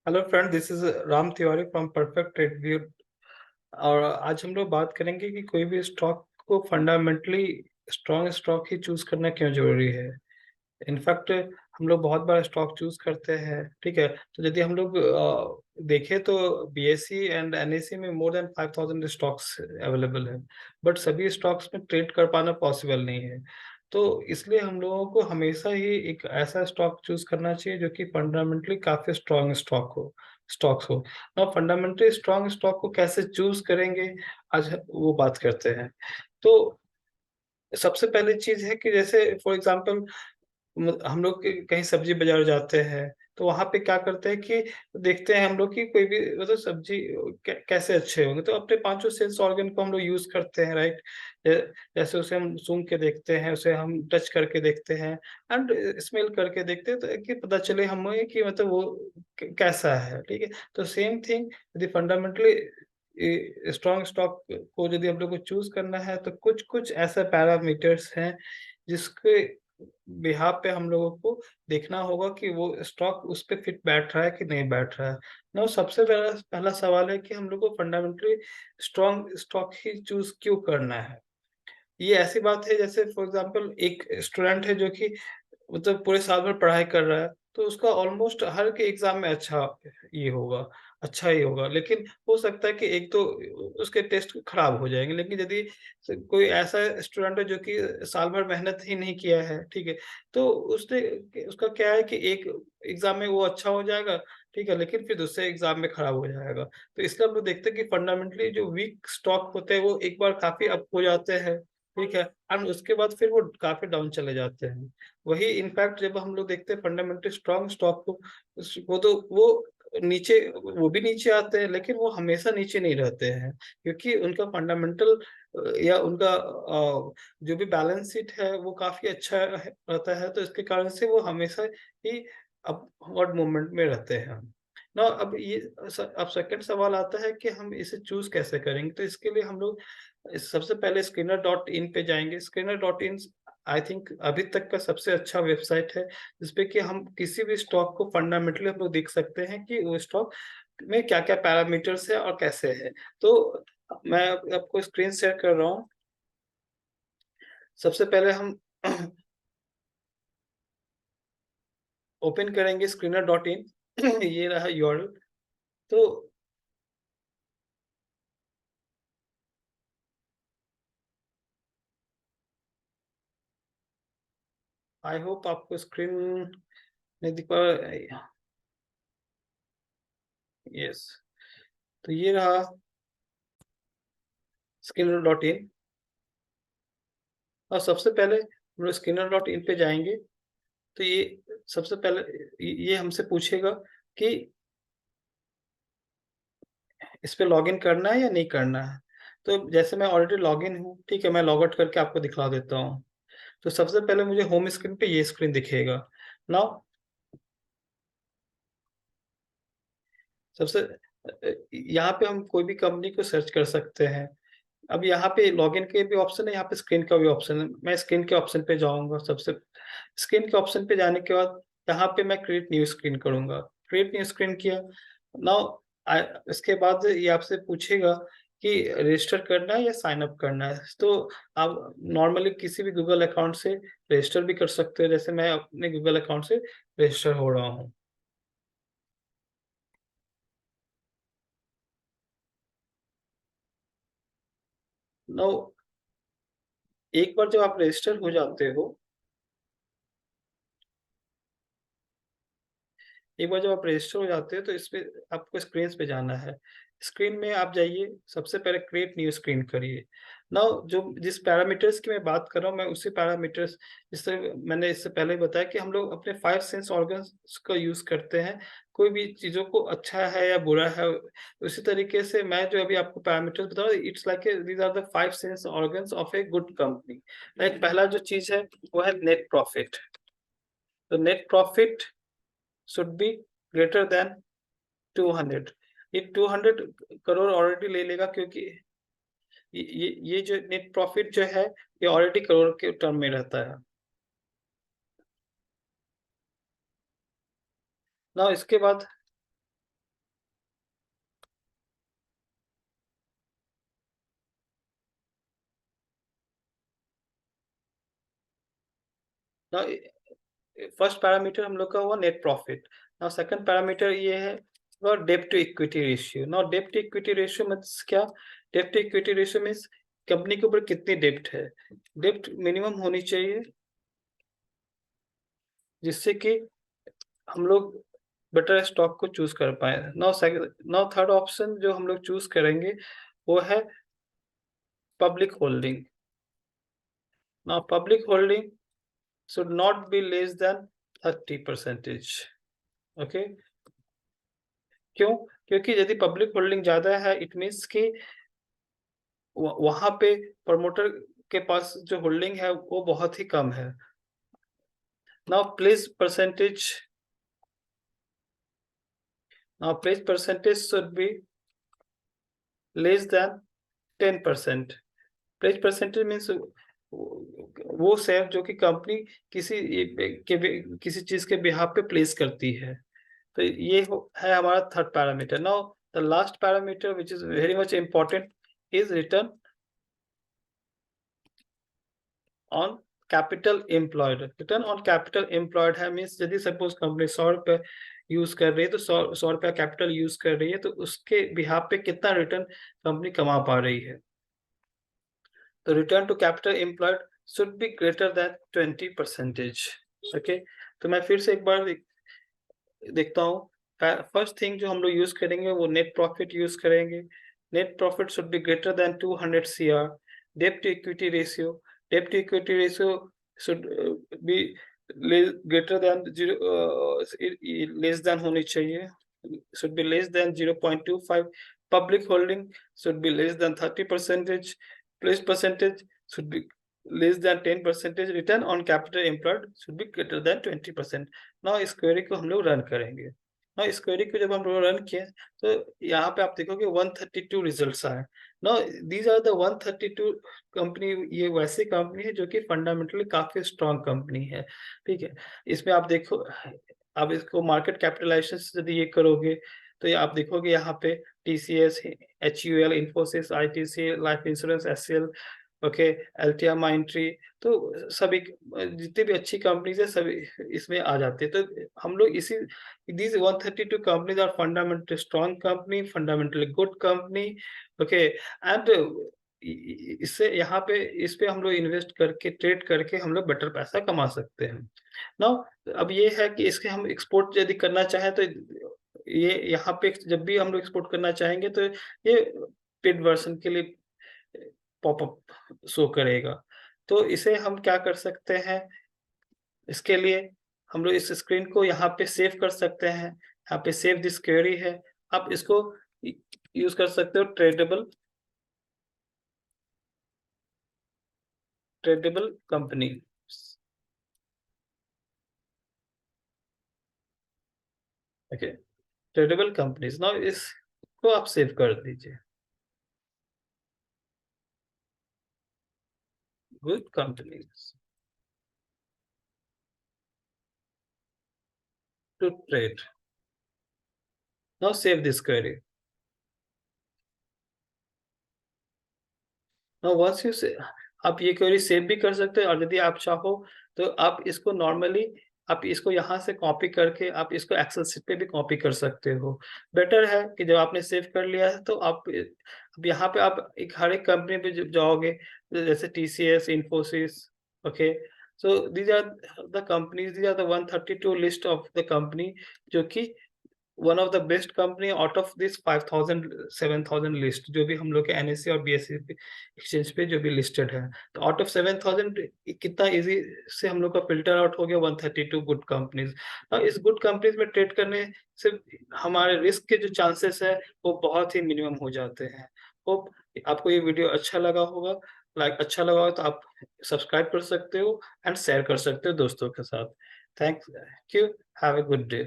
Hello friend, this is Ram Tiwari from perfect trade. और आज हम लोग बात करेंगे कि कोई भी स्टॉक को फंडामेंटली स्ट्रॉन्ग स्टॉक ही चूज करना क्यों जरूरी है। इनफैक्ट हम लोग बहुत बार स्टॉक चूज करते हैं, ठीक है। तो यदि हम लोग देखें तो बीएसई एंड एनएसई में मोर देन 5000 स्टॉक्स अवेलेबल है, बट सभी स्टॉक्स में ट्रेड कर पाना पॉसिबल नहीं है। तो इसलिए हम लोगों को हमेशा ही एक ऐसा स्टॉक चूज करना चाहिए जो कि फंडामेंटली काफी स्ट्रॉन्ग स्टॉक्स हो। ना फंडामेंटली स्ट्रॉन्ग स्टॉक को कैसे चूज करेंगे, आज वो बात करते हैं। तो सबसे पहली चीज है कि जैसे फॉर एग्जांपल हम लोग कहीं सब्जी बाजार जाते हैं, तो वहां पे क्या करते हैं कि देखते हैं हम लोग कि कोई भी मतलब सब्जी कैसे अच्छे होंगे, तो अपने पांचों सेंस ऑर्गन को हम लोग यूज करते हैं, राइट। जैसे उसे हम सूंघ के देखते हैं, उसे हम टच करके देखते हैं एंड स्मेल करके देखते हैं, तो कि पता चले हमें कि मतलब वो कैसा है, ठीक है। तो सेम थिंग यदि फंडामेंटली स्ट्रॉन्ग स्टॉक को यदि हम लोग को चूज करना है, तो कुछ कुछ ऐसे पैरामीटर्स हैं जिसके बिहाफ पे हम लोगों को देखना होगा कि वो स्टॉक उस पे फिट बैठ रहा है कि नहीं बैठ रहा है। ना सबसे पहला पहला सवाल है कि हम लोग को फंडामेंटली स्ट्रॉन्ग स्टॉक ही चूज क्यों करना है। ये ऐसी बात है जैसे फॉर एग्जांपल एक स्टूडेंट है जो कि मतलब पूरे साल भर पढ़ाई कर रहा है, तो उसका ऑलमोस्ट हर के एग्जाम में ये होगा अच्छा ही होगा, लेकिन हो सकता है कि एक तो उसके टेस्ट खराब हो जाएंगे। लेकिन यदि कोई ऐसा स्टूडेंट है जो कि साल भर मेहनत ही नहीं किया है, ठीक है, तो उसने उसका क्या है कि एक एग्जाम में वो अच्छा हो जाएगा, ठीक है, लेकिन फिर दूसरे एग्जाम में खराब हो जाएगा। तो इसलिए हम लोग देखते हैं कि फंडामेंटली जो वीक स्टॉक होते हैं वो एक बार काफी अप हो जाते हैं, ठीक है, एंड उसके बाद फिर वो काफी डाउन चले जाते हैं। वही इनफैक्ट जब हम लोग देखते हैं फंडामेंटली स्ट्रॉन्ग स्टॉक को, वो तो वो नीचे वो भी नीचे आते हैं, लेकिन वो हमेशा नीचे नहीं रहते हैं, क्योंकि उनका फंडामेंटल या उनका जो भी बैलेंस शीट है वो काफी अच्छा रहता है, तो इसके कारण से वो हमेशा ही अपवर्ड मूवमेंट में रहते हैं। ना अब ये अब सेकंड सवाल आता है कि हम इसे चूज कैसे करेंगे। तो इसके लिए हम लोग सबसे पहले स्क्रीनर डॉट इन पे जाएंगे। Screener dot in I think अभी तक का सबसे अच्छा वेबसाइट है, जिसपे कि हम किसी भी स्टॉक को फंडामेंटली हम लोग देख सकते हैं कि वो स्टॉक में क्या क्या पैरामीटर्स है और कैसे है। तो मैं आपको स्क्रीन शेयर कर रहा हूँ। सबसे पहले हम ओपन करेंगे स्क्रीनर डॉट इन। ये रहा यूआरएल। तो आई होप आपको स्क्रीन नहीं दिख पा। यस, तो ये रहा स्क्रीनर डॉट इन। और सबसे पहले हम लोग स्क्रीनर डॉट इन पे जाएंगे। तो ये सबसे पहले ये हमसे पूछेगा कि इस पे लॉगिन करना है या नहीं करना है। तो जैसे मैं ऑलरेडी लॉगिन हूँ, ठीक है, मैं लॉग आउट करके आपको दिखला देता हूँ। तो सबसे पहले मुझे होम स्क्रीन पे ये स्क्रीन दिखेगा। नाउ सबसे यहाँ पे हम कोई भी कंपनी को सर्च कर सकते हैं। अब यहाँ पे लॉगिन के भी ऑप्शन है, यहाँ पे स्क्रीन का भी ऑप्शन है। मैं स्क्रीन के ऑप्शन पे जाऊंगा। सबसे स्क्रीन के ऑप्शन पे जाने के बाद यहाँ पे मैं क्रिएट न्यू स्क्रीन करूंगा। क्रिएट न्यू स्क्रीन किया। नाउ इसके बाद ये आपसे पूछेगा कि रजिस्टर करना है या साइन अप करना है। तो आप नॉर्मली किसी भी गूगल अकाउंट से रजिस्टर भी कर सकते हो, जैसे मैं अपने गूगल अकाउंट से रजिस्टर हो रहा हूँ। नाउ एक बार जब आप रजिस्टर हो जाते हो, एक बार जब आप रजिस्टर हो जाते हो, तो इसपे आपको स्क्रीन पे जाना है। स्क्रीन में आप जाइए, सबसे पहले क्रिएट न्यू स्क्रीन करिए। नाउ जो जिस पैरामीटर्स की मैं बात कर रहा हूँ, मैं उसी पैरामीटर्स, जिससे मैंने इससे पहले बताया कि हम लोग अपने 5 सेंस ऑर्गन्स का यूज करते हैं कोई भी चीजों को अच्छा है या बुरा है। उसी तरीके से मैं जो अभी आपको पैरामीटर्स बता रहा हूँ, it's like these are the 5 sense organs of a good company. Like पहला जो चीज है वो है नेट प्रॉफिट। तो net profit should be greater than 200। ये 200 करोड़ ऑलरेडी ले लेगा, क्योंकि ये जो नेट प्रॉफिट जो है ये ऑलरेडी करोड़ के टर्म में रहता है। ना इसके बाद नाउ फर्स्ट पैरामीटर हम लोग का हुआ net profit. Now second parameter ये है वो डेब्ट टू इक्विटी रेशियो। नाउ डेब्ट टू इक्विटी रेशियो मींस क्या? डेब्ट to equity ratio means company के ऊपर कितनी डेब्ट है। डेब्ट मिनिमम होनी चाहिए जिससे कि हम लोग बेटर स्टॉक को चूज कर पाए। नाउ थर्ड ऑप्शन जो हम लोग चूज करेंगे वो है public holding. Now public holding should not be less than 30%। Okay, क्यों? क्योंकि यदि पब्लिक होल्डिंग ज्यादा है इट मीन्स कि वहां पे प्रमोटर के पास जो होल्डिंग है वो बहुत ही कम है। Now place percentage, now place percentage should be less than 10%। Place percentage means वो शेयर जो कि कंपनी किसी किसी चीज के बिहाफ पे प्लेस करती है। तो ये है हमारा third parameter. Now the last parameter which is very much important is return on capital employed. Return on capital employed है मीन्स यदि सपोज कंपनी 100 रुपए यूज कर रही है तो 100 रुपया कैपिटल यूज कर रही है तो उसके बिहाफ पे कितना रिटर्न कंपनी कमा पा रही है। तो return to capital employed should be greater than 20%। Okay, तो मैं फिर से एक बार देखता हूँ। फर्स्ट थिंग जो हम लोग यूज करेंगे वो नेट प्रॉफिट यूज करेंगे। Net profit should be greater than 200 CR। डेब्ट टू इक्विटी रेशियो, डेब्ट to equity ratio should be greater than less than होनी चाहिए, should be less than 0.25। public holding should be less than 30%। place percentage should be less than 10%। return on capital employed should be greater than 20%। now इस query को हम लोग run करेंगे। now इस query को जब हम लोग रन किए तो यहाँ पे आप देखोगे 132 रिजल्ट्स आए। now these are the 132 company. ये वैसी कंपनी है जो कि फंडामेंटली काफी स्ट्रॉन्ग कंपनी है। ठीक है, इसमें आप देखो, आप इसको मार्केट कैपिटलाइजेशन यदि ये करोगे तो ये आप देखोगे यहाँ पे TCS, HUL, Infosys, ITC, life insurance, HCL, okay, एल्टिया, माइंट्री, तो सभी जितनी भी अच्छी कंपनीज है सभी इसमें आ जाते हैं। तो हम लोग इसी these 132 companies are fundamentally strong company, fundamentally good company. Okay, and इससे यहाँ पे इस पे हम लोग इन्वेस्ट करके ट्रेड करके हम लोग बेटर पैसा कमा सकते हैं। नाउ अब ये है कि इसके हम एक्सपोर्ट यदि करना चाहें तो ये यहाँ पे जब भी हम लोग एक्सपोर्ट करना चाहेंगे तो ये पेड वर्जन के लिए पॉपअप शो करेगा। तो इसे हम क्या कर सकते हैं, इसके लिए हम लोग इस स्क्रीन को यहाँ पे सेव कर सकते हैं। यहाँ पे सेव दिस क्वेरी है, आप इसको यूज कर सकते हो tradable company. Okay, tradable companies. Now इसको आप सेव कर दीजिए। Good companies to trade. Now save this query. Now once you say आप ये क्वेरी सेव भी कर सकते हैं और यदि आप चाहो तो आप इसको नॉर्मली आप इसको यहाँ से कॉपी करके आप इसको एक्सेल शीट पे भी कॉपी कर सकते हो। बेटर है कि जब आपने सेव कर लिया है तो आप अब यहाँ पे आप एक हर एक कंपनी पे जब जाओगे जैसे TCS, Infosys, okay, so these are the companies, these are the 132 list of the company जो कि one of the best company out of this 5000 7000 list जो भी हम लोग के NSE और BSE एक्सचेंज पे जो भी लिस्टेड है। तो आउट ऑफ 7000 कितना इजी से हम लोग का फिल्टर आउट हो गया 132 गुड कंपनीज। इस गुड कंपनीज में ट्रेड करने से हमारे रिस्क के जो चांसेस है वो बहुत ही मिनिमम हो जाते हैं। होप आपको ये वीडियो अच्छा लगा होगा। अच्छा लगा हो तो आप सब्सक्राइब कर सकते हो एंड शेयर कर सकते हो दोस्तों के साथ। Thank you, have a good day.